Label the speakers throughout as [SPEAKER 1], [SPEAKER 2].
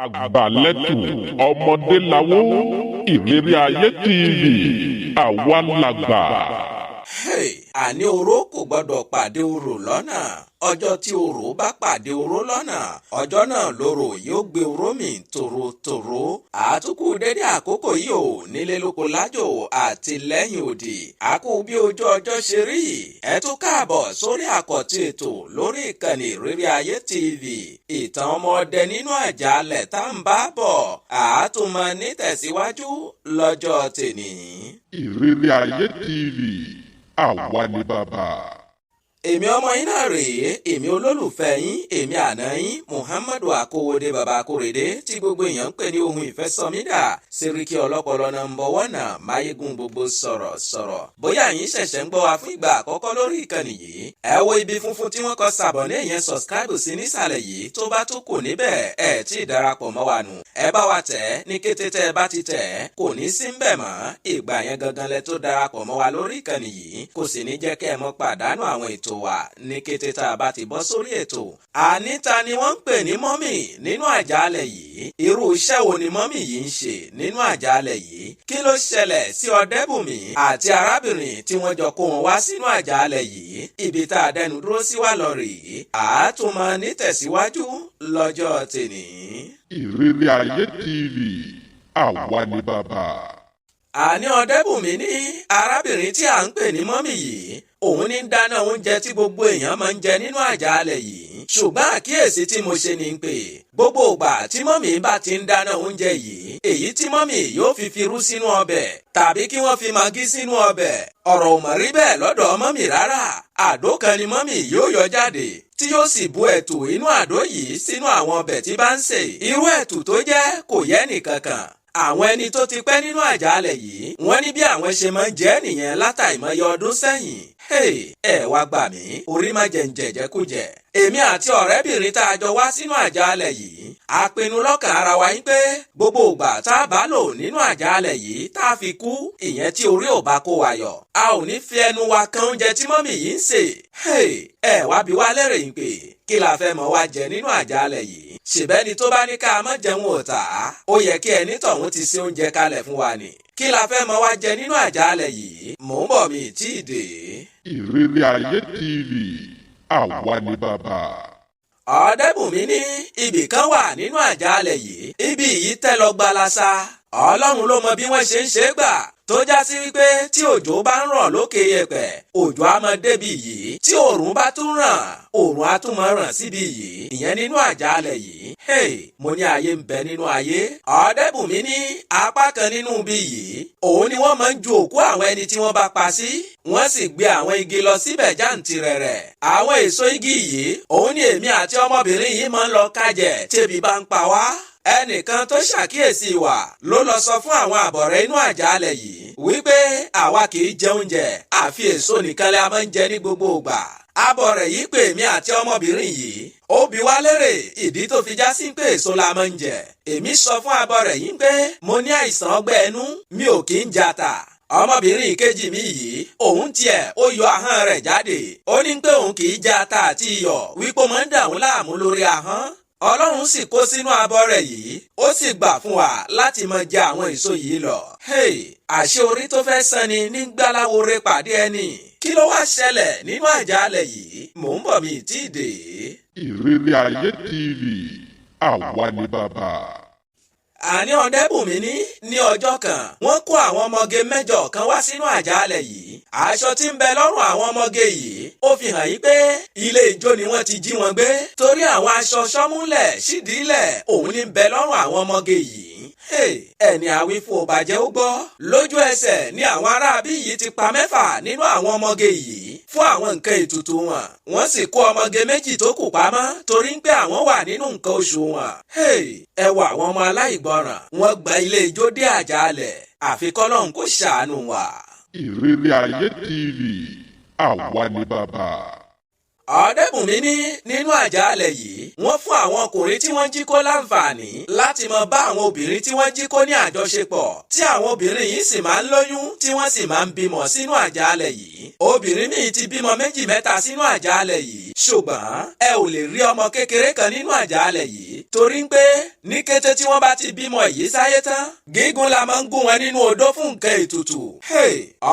[SPEAKER 1] àgbàlẹ́tù ọmọdé lawó ìrírí ayé TV àwa làgbà.
[SPEAKER 2] Àní oró kò gbọ́dọ̀ pàdé orò lọ́nà. Ọjọ́ tí orò bá pàdé oró lọ́nà, ọjọ́ náà lorò yóò gbé oró mì tòrótòró. Àtúkù dédé àkókò yìí ò nílé lóko lájò àti lẹ́yìn òdì. Àkú bí ojú ọjọ́ ṣe rí. Ẹ tún káàbọ̀ sórí àkọ́tún ètò lórí ìkànnì Ìrírí Ayé TV. Ìtàn ọmọdé nínú àjàalẹ̀ tá ń bá bọ̀. Àátúmọ̀ nítẹ̀síwájú lọ́jọ́ tèní.
[SPEAKER 1] Ìrírí Ayé TV àwa ni bàbá.
[SPEAKER 2] Èmi ọmọ yín náà rèé, èmi olólùfẹ́ yín, èmi àná yín, Muhammadu Akówódé bàbá Akórèdé tí gbogbo èèyàn ń pè ní ohun ìfẹ́ sọmídà, Sẹ́ríkì ọlọ́pọlọ nọ́mbà 1 máyégún gbogbo sọ̀rọ̀. Bóyá yín ṣẹ̀ṣẹ̀ ń gbọ́ wa fún ìgbà àkọ́kọ́ lórí ìkànnì yìí, ẹ wo ibi funfun tí wọ́n kọ sàbọ̀nì yẹn subscribe sí nísàlẹ̀ yìí tó bá tó kò níbẹ̀ ẹ̀ tí ì darapọ̀ mọ́ wa nù. Ẹ bá wa tẹ̀ ní kété tẹ́ ẹ bá ti tẹ̀ kò ní sí ń bẹ̀ mọ́. Ìgbà yẹn gangan lẹ tó darapọ̀ mọ́ wa lórí ìkànnì yìí kò sì ní jẹ́ kẹ́ ẹ mọ́ pàdánù àwọn ètò wa ní kété tá a bá ti bọ́ sórí ètò. Àníta ni wọ́n ń pè ní mọ́mì nínú àjàalẹ̀ yìí. Irú iṣẹ́ wo ni mọ́mì yìí ń ṣe nínú àjàalẹ̀ yìí? Kí ló ṣẹlẹ̀ sí Ọdẹ́bùnmi àti arábìnrin tí wọ́n jọ kó wọn wá sínú àjàalẹ̀ yìí? Ibi tá a dẹnu dúró sí wà lọ rèé. Àátúmọ̀ nítẹ̀síwájú lọ́jọ́ tèní.
[SPEAKER 1] Ìrírí Ayé TV àwa ni bàbá.
[SPEAKER 2] Àní Ọdẹ́bùnmi ní arábìnrin tí à ń pè ní mọ́mì yìí, òun ní dáná oúnjẹ tí gbogbo èèyàn máa ń jẹ nínú àjàalẹ̀ yìí. Ṣùgbọ́n àkíyèsí tí mo ṣe ni pé gbogbo ìgbà tí mọ́mì bá ti ń dáná oúnjẹ yìí, èyí tí mọ́mì yóò fi firú sínú ọbẹ̀ tàbí kí wọ́n fi magí sínú ọbẹ̀, ọ̀rọ̀ ò mọ̀ rí bẹ́ẹ̀ lọ́dọ̀ mọ́mì rárá. Àdó kan ni mọ́mì yóò yọ jáde tí yóò sì bu ẹ̀tù inú àdó yìí sínú àwọn ọbẹ̀ tí bá ń sè. Irú ẹ̀tù tó jẹ́ kò yẹ nìkankan. Àwọn ẹni tó ti pẹ́ nínú àjàalẹ̀ yìí, wọ́n ní bí àwọn ṣe máa ń jẹ nìyẹn látàìmọye ọdún sẹ́yìn. Ẹ wá gbà mí, orí má jẹ ń jẹjẹkújẹ. Èmi àti ọ̀rẹ́bìnrin tá a jọ wá sínú àjàalẹ̀ yìí, a pinnu lọ́kàn ara wa yín pé gbogbo ìgbà tá a bá lò nínú àjàalẹ̀ yìí tá a fi kú, ìyẹn tí orí ò bá kó wa yọ, a ò ní fi ẹnu wa kan oúnjẹ tí mọ́mì yìí ń sè. Ẹ wá bi wá lérè yín pé kí la fẹ́ mọ̀ wá jẹ nínú àjàalẹ̀ yìí? Ṣèbẹ́ni tó bá ní ká má jẹun ọ̀tá, ó yẹ kí ẹni tọ̀hún ti ṣe oúnjẹ kalẹ̀ fún wa ni. Kí la fẹ́ mọ̀ wá jẹ nínú àjàalẹ̀ yìí? Mò ń bọ̀ mi tí ì dé.
[SPEAKER 1] Ìrírí Ayé TV àwa ni bàbá.
[SPEAKER 2] Ọdẹ́bùnmi ní ibì kan wà nínú àjàalẹ̀ yìí, ibi yìí tẹ́ lọ gbalasa. Ọlọ́run ló mọ bí wọ́n ṣe ń ṣe gbà tó já sí wípé tí òjò bá ń rọ̀ lókè yẹ̀pẹ̀, òjò á máa débi yìí. Tí òòrùn bá tún ràn, òòrùn á tún máa ràn síbi yìí. Ìyẹn nínú àjàalẹ̀ yìí. Mo ní ayé ń bẹ nínú ayé. Ọdẹ́bùnmi ní apá kan nínú ibi yìí, òun ni wọ́n máa ń ju òkú àwọn ẹni tí wọ́n bá pa sí. Wọ́n sì gbé àwọn igi lọ síbẹ̀ jàǹtìrẹrẹ. Àwọn èso igi yìí, òun ni èmi àti ọmọbìnrin yìí máa ń lọ kájẹ tẹ́bi bá ń pa wá. Ẹnìkan tó ṣàkíyèsí wa ló lọ sọ fún àwọn àbọ̀rẹ́ inú àjàalẹ̀ yìí wípé àwa kì í jẹ oúnjẹ, àfi èso nìkan la máa ń jẹ ní gbogbo ìgbà. Àbọ̀rẹ́ yìí pè mí àti ọmọbìnrin yìí, ó bi wá lérè ìdí tó fi já sí pé èso la máa ń jẹ. Èmi sọ fún àbọ̀rẹ́ yìí pé mo ní àìsàn ọgbẹ́ ẹnu, mi ò kì í jata. Ọmọbìnrin ìkejì mi yìí, òun tiẹ̀ ó yọ ahọ́n rẹ̀ jáde. Ó ní pé òun kì í jata àti iyọ̀ wípé ó máa ń dà òun láàmú lórí ahọ́n. Ọlọ́run sì kó sínú abọ́ rẹ̀ yìí, ó sì gbà fún wa láti máa jẹ àwọn èso yìí lọ. Àṣé orí tó fẹ́ sanni ní gbáláwore pàdé ẹni. Kí ló wá ṣẹlẹ̀ nínú àjàalẹ̀ yìí? Mò ń bọ̀ mi tí ì dé.
[SPEAKER 1] Ìrírí Ayé TV àwa ni bàbá.
[SPEAKER 2] Àní Ọdẹ́bùnmi ní ọjọ́ kan, wọ́n kó àwọn ọmọge 8 kan wá sínú àjàalẹ̀ yìí. Aṣọ tí ń bẹ lọ́rùn àwọn ọmọge yìí, ó fi hàn yí pé ilé ijó ni wọ́n ti jí wọn gbé. Torí àwọn aṣọ ṣọ́múlẹ̀ ṣídìílẹ̀ òun ní ń bẹ lọ́rùn àwọn ọmọge yìí. Ẹni àwífò bàjẹ́ ó gbọ́. Lójú ẹsẹ̀ ni àwọn aráabí yìí ti pa 6 nínú àwọn ọmọge yìí fún àwọn nǹkan ètùtù wọn. Wọ́n sì kó ọmọge 2 tó kù pamọ́ torí pé àwọn wà nínú nǹkan oṣù wọn. Ẹ wo àwọn ọmọ aláìgbọràn, wọ́n gba ilé ijó dé àjàalẹ̀. Àfi k'Ọlọ́run kó ṣàánú wa.
[SPEAKER 1] Ìrírí Ayé TV àwa ni bàbá.
[SPEAKER 2] Ọ̀dẹ́bùnmi ní nínú àjàalẹ̀ yìí wọ́n fún àwọn ọkùnrin tí wọ́n jí kó láǹfààní láti máa bá àwọn obìnrin tí wọ́n jí kó ní àjọṣepọ̀ tí àwọn obìnrin yìí sì máa ń lóyún tí wọ́n sì máa ń bímọ sínú àjàalẹ̀ yìí. Obìnrin míì ti bímọ 2 mẹ́ta sínú àjàalẹ̀ yìí ṣùgbọ́n ẹ ò lè rí ọmọ kékeré kan nínú àjàalẹ̀ yìí torí pé ní kété tí wọ́n bá ti bímọ yìí sáyé tán gígùn la máa ń gún wọn nínú odó fún nǹkan ètùtù.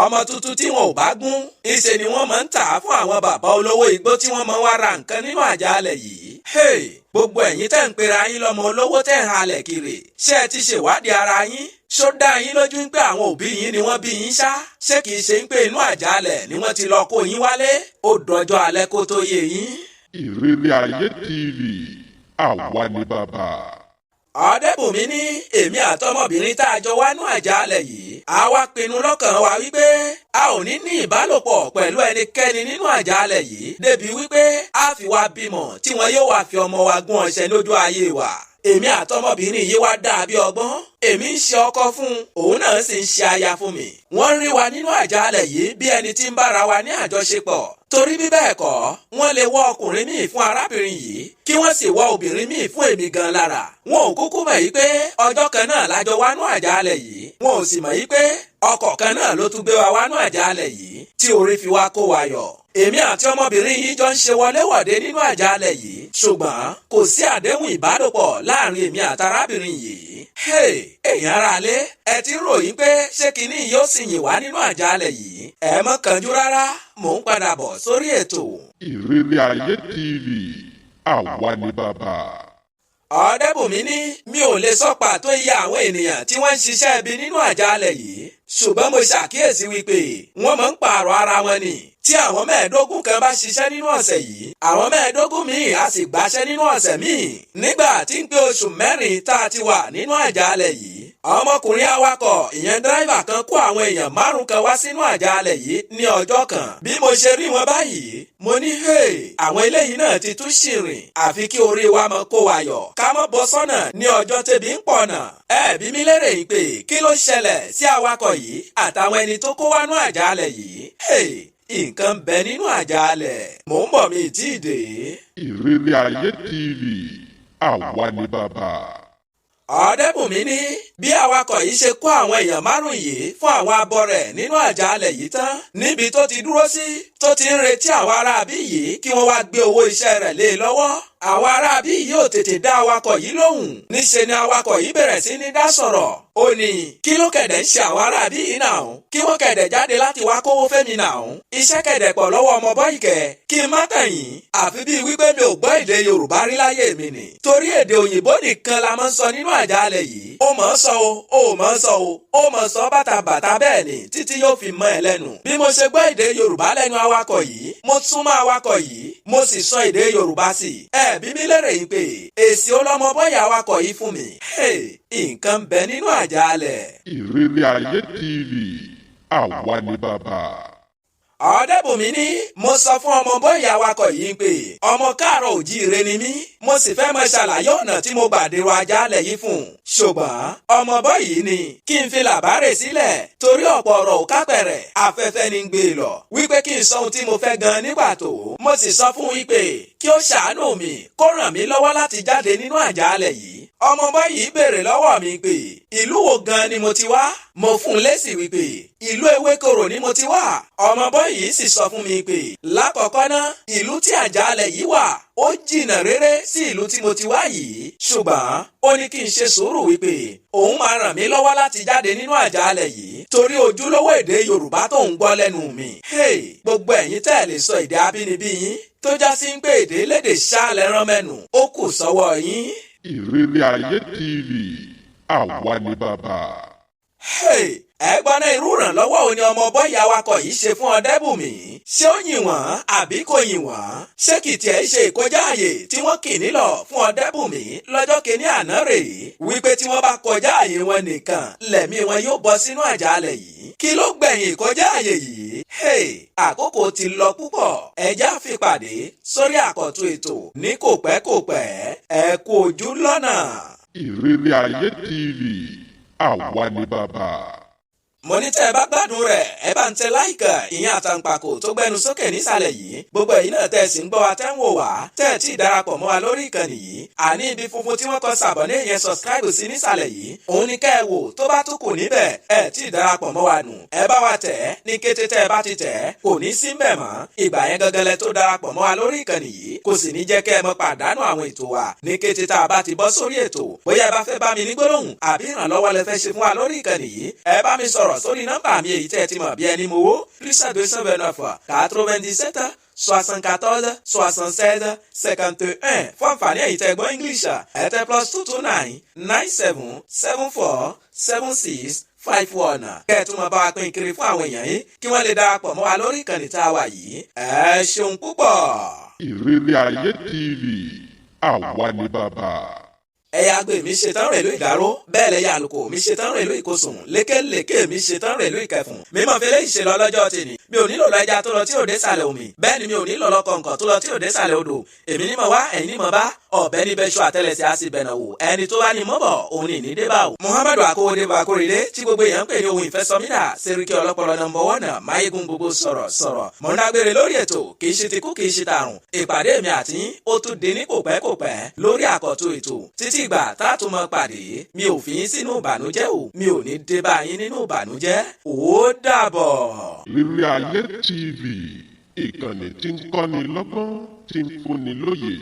[SPEAKER 2] Ọmọ tuntun tí wọn ò bá gún ìṣe ni wọ́n máa ń tà á fún àwọn bàbá olówó igbó tí wọ́n máa ń wá ra nǹkan nínú àjàalẹ̀ yìí. Gbogbo ẹ̀yin tẹ́ ń pera yín lọ́mọ olówó tẹ́ ń halẹ̀ kiri ṣé ẹ ti ṣèwádìí ara yín? Ṣó dá yín lójú pé àwọn òbí yín ni wọ́n bí yín ṣá? Ṣé kìí ṣe pé inú àjàalẹ̀ ni wọ́n ti lọ kó yín wálé? Ó dọjọ́ alẹ́ kó tó yé yín.
[SPEAKER 1] Ìrírí Ayé TV, àwa ni bàbá.
[SPEAKER 2] Ọ̀dẹ́bùnmi ní èmi àtọmọbìnrin tá a jọ wá nú àjàalẹ̀ yìí a wá pinnu lọ́kàn wa wípé a ò ní ní ìbálòpọ̀ pẹ̀lú ẹnikẹ́ni nínú àjàalẹ̀ yìí débi wípé a fi wá bímọ tí wọn yóò wá fi ọmọ wa gún ọṣẹ lójú ayé wa. Èmi àtọmọbìnrin yìí wá dàbí ọgbọ́n èmi ń ṣe ọkọ fún òun náà sì ń ṣe aya fún mi. Wọ́n rí wa nínú àjàalẹ̀ yìí bí ẹni tí ń bára wa ní àjọṣepọ̀ torí bí bẹ́ẹ̀ kọ́ wọ́n lè wọ́ ọkùnrin míì fún arábìnrin yìí kí wọ́n sì wọ́ obìnrin míì fún èmi gan lára. Wọn ò kúkú mọ̀ yí pé ọjọ́ kan náà lájọ wá nú àjàalẹ̀ yìí wọn ò sì mọ̀ yí pé ọkọ̀ kan náà ló tún gbé wa wá nú àjàalẹ̀ yìí tí orí fi wá kó wa yọ. Èmi àti ọmọbìnrin yìí jọ ń ṣe wọléwọ̀de nínú àjàalẹ̀ yìí ṣùgbọ́n kò sí àdéhùn ìbálòpọ̀ láàrin èmi àtarábìnrin yìí. Èèyàn aráalé ẹ ti ń ròyìn pé ṣé kinní yóò sì yìn wá nínú àjàalẹ̀ yìí ẹ mọ́ kánjú rárá mò ń padà bọ̀ sórí ètò.
[SPEAKER 1] Ìrírí Ayé TV, àwa ni bàbá.
[SPEAKER 2] Ọ̀dẹ́bùnmi ní mi ò lè sọ pàtó iye àwọn ènìyàn tí wọ́n ń ṣiṣẹ́ ibi nínú àjàalẹ̀ yìí ṣùgbọ́n mo ṣàkíyèsí wípé wọ́n máa ń pààrọ̀ ara wọn ni. Tí àwọn 15 kan bá ṣiṣẹ́ nínú ọ̀sẹ̀ yìí àwọn 15 míì á sì gbàṣẹ́ nínú ọ̀sẹ̀ míì. Nígbà tí ń pé oṣù 4 tá a ti wà nínú àjàalẹ̀ yìí ọmọkùnrin awakọ̀ ìyẹn dírẹ́fà kan kó àwọn èèyàn 5 kan wá sínú àjàalẹ̀ yìí ní ọjọ́ kan. Bí mo ṣe rí wọn báyìí mo ní àwọn eléyìí náà ti tún ṣìrìn àfi kí orí wa mọ kó wa yọ ká mọ́ bọ́ sọ́nà ní ọjọ́ tẹ́bi ń pọ̀nà. Ẹ bí mi lérè yìí pé kí ló ṣẹlẹ̀ sí awakọ̀ yìí àtàwọn ẹni tó kó wá nú àjàalẹ̀ yìí? Nǹkan bẹ nínú àjàalẹ̀ mò ń bọ̀ mi tí ì dé.
[SPEAKER 1] Ìrírí Ayé TV, àwa ni bàbá.
[SPEAKER 2] Ọ̀dẹ́bùnmi ní bí awakọ̀ yìí ṣe kó àwọn èèyàn 5 yìí fún àwọn abọ rẹ̀ nínú àjàalẹ̀ yìí tán níbi tó ti dúró sí tó ti ń retí àwọn aráabí yìí kí wọ́n wá gbé owó iṣẹ́ rẹ̀ lé e lọ́wọ́. Àwọn aráabí yìí ò tètè dá awakọ̀ yìí lóhùn níṣe ni awakọ̀ yìí bẹ̀rẹ̀ sí ní dá sọ̀rọ̀. Ó ní kí ló kẹ̀dẹ̀ ń ṣe àwọn aráabí yìí náà kí wọ́n kẹ̀dẹ̀ jáde láti wá kówó fẹ́mi náà. Iṣẹ́ kẹ̀dẹ̀ pọ̀ lọ́wọ́ ọmọ bọ́ìkẹ́ kí n má tàn yín àfi bíi wípé mi ò gbọ́ èdè Yorùbá rí láyé mi nì torí èdè òyìnbó nìkan la máa ń sọ nínú àjàalẹ̀ yìí. Ó mọ̀ ọ́ sọ o ó mọ̀ ọ́ sọ o ó mọ̀ sọ bàtàbàtà bẹ́ẹ̀ ni títí yóò fi mọ́ ẹ lẹ́nu. Bí mo ṣe gbọ́ èdè Yorùbá lẹ́nu awakọ̀ yìí mo súnmọ́ awakọ̀ yìí mo sì sọ èdè Yorùbá sí i. Bí mi lérè yìí pé èsì ọlọ́mọ bọ́yà awakọ̀ yìí fún mi. Nǹkan bẹ nínú àjàalẹ̀.
[SPEAKER 1] Ìrírí Ayé TV, àwa ni bàbá.
[SPEAKER 2] Ọ̀dẹ́bùnmi ní mo sọ fún ọmọ bọ́yà awakọ̀ yìí pé ọmọ káàárọ̀ òjíire ni mí mo sì fẹ́ mọ ṣàlàyé ọ̀nà tí mo gbà dèrò àjàalẹ̀ yìí fún un. Ṣùgbọ́n ọmọ bọ́yì ní kí n fi làbárè sílẹ̀ torí ọ̀pọ̀ ọ̀rọ̀ ò kápẹ̀rẹ̀ afẹ́fẹ́ ní gbé lọ wípé kí n sọ ohun tí mo fẹ́ gan nígbà tó. Mo sì sọ fún wípé kí ó ṣàánú mi kó ràn mí lọ́wọ́ láti jáde nínú àjàalẹ̀ yìí. Ọmọ bọ́yì béèrè lọ́wọ́ mi pé ìlú wo gan ni mo ti wá? Mo fún un lésì wípé ìlú Ewékòró ni mo ti wá. Ọmọ bọ́yì sì sọ fún mi pé lákọ̀ọ́kọ́ ná ìlú tí àjàalẹ̀ yìí wà ó jìnnà réré sí ìlú tí mo ti wá yìí ṣùgbọ́n ó ní kí n ṣe sùúrù wípé òun máa ràn mí lọ́wọ́ láti jáde nínú àjàalẹ̀ yìí torí ojúlówó èdè Yorùbá tó ń gbọ́ lẹ́nu mi. Gbogbo ẹ̀yin tẹ́ ẹ lè sọ èdè abínibí yín tó já sí ń pé èdè lédè ṣáàlẹ̀ rán mẹ́nu ó kù sọ́wọ́ yín.
[SPEAKER 1] Ìrírí Ayé TV, àwa ni bàbá.
[SPEAKER 2] Ẹ̀gbọ́n náà irú ìrànlọ́wọ́ òní ọmọ bọ́yà awakọ̀ yìí ṣe fún Ọ̀dẹ́bùnmi. Ṣé ó yìn wọ́n àbí kò yìn wọ́n? Ṣé kìtì ẹ̀ ṣe ìkọjá àyè tí wọ́n kì nílọ̀ fún Ọ̀dẹ́bùnmi lọ́jọ́ kìíní àná rèé wípé tí wọ́n bá kọjá àyè wọn nìkan lẹ̀mí wọn yóò bọ́ sínú àjàalẹ̀ yìí. Kí ló gbẹ̀yìn ìkọjá àyè yìí? Àkókò ti lọ púpọ̀ ẹjá fi pàdé sórí àkọ́tún ètò ní kò pẹ́ ẹ kú ojú lọ́nà.
[SPEAKER 1] Ìrírí Ayé TV, àwa ni bàbá.
[SPEAKER 2] mo ní tẹ́ ẹ bá gbádùn rẹ̀ ẹ bá ń tẹ láìkà ìyẹn àtàǹpàkò tó gbẹnu sókè nísàlẹ̀ yìí gbogbo èyí náà tẹ́ ẹ sì ń gbọ́ wa tẹ́ ń wò wá tẹ́ ẹ tí ì darapọ̀ mọ́ wa lórí ìkànnì yìí àní ibi funfun tí wọ́n kọ sàbọ̀nì ìyẹn subscribe sí nísàlẹ̀ yìí òun ni kẹ́ ẹ wò tó bá tún kù níbẹ̀ ẹ tí ì darapọ̀ mọ́ wa nù ẹ bá wa tẹ̀ ní kété tẹ́ ẹ bá ti tẹ̀ kò ní sí mbẹ̀ mọ́ ìgbà yẹn gangan lẹ tó darapọ̀ mọ́ wa lórí ìkànnì yìí kò sì ní jẹ́ kẹ́ ẹ mọ pàdánù àwọn ètò wa ní kété tá a bá ti bọ́ sórí ètò bóyá ẹ bá fẹ́ bá mi ní gbólóhùn àbí ìrànlọ́wọ́ lẹ fẹ́ ṣe fún wa lórí ìkànnì yìí ẹ bá mi sọ̀rọ̀ sórí nọ́mbà mi èyí tẹ́ ẹ ti mọ̀ bí ẹni mowó +229 97 74 76 51 fún àǹfààní èyí tẹ́ gbọ́ English ẹ tẹ +229 97 74 76 51 kẹ́ ẹ tún máa bá wa pín kiri fún àwọn èèyàn yìí kí wọ́n lè darapọ̀ mọ́ wa lórí ìkànnì tá a wà yìí ẹ ṣeun púpọ̀.
[SPEAKER 1] Ìrírí Ayé TV àwa ni bàbá.
[SPEAKER 2] ẹ̀yà àgbè mi ṣetán rèlú ìdáró bẹ́ẹ̀ lẹ́yà àlùkò mi ṣetán rèlú ìkosùn lékèlékè mi ṣetán rèlú ìkẹfùn mímọ́ fẹlẹ́ ìṣèlú ọlọ́jọ́ tèmi mi ò nílò lọ ẹja tó lọ tí ò dé sàlẹ̀ omi bẹ́ẹ̀ ni mi ò nílò lọ kọ̀ǹkọ̀ tó lọ tí ò dé sàlẹ̀ odò èmi ní mọ̀ wá ẹ̀yin ní mọ̀ bá ọ̀bẹ ní bẹ́ṣọ àtẹlẹsẹ̀ á sì bẹ̀nà wò ẹni tó bá ní mọ̀ bọ̀ òun ní dé bá o. Muhammadu Akówódé Bakórèdé tí gbogbo èèyàn ń pè ní ohun ìfẹ́sọmídà Sẹ́ríkì ọlọ́pọlọ nọ́mbà 1 máyégún gbogbo sọ̀rọ̀ mọ̀ ń dágbére lórí ètò kì í ṣe tikú kì í ṣe tàrùn ìpàdé mi àti ó tún di ní kòpẹ́kòpẹ́ lórí àkọ́tún ètò títí ìgbà tá a tún mọ pàdé mi ò fi yín sínú ìbànújẹ́ o mi ò ní dé bá yín nínú ìbànújẹ́ ó dàbọ̀.
[SPEAKER 1] Ìrírí Ayé TV ìkànnì tí ń kọ́ni lọ́gbọ́n tí ń fúnni lóye.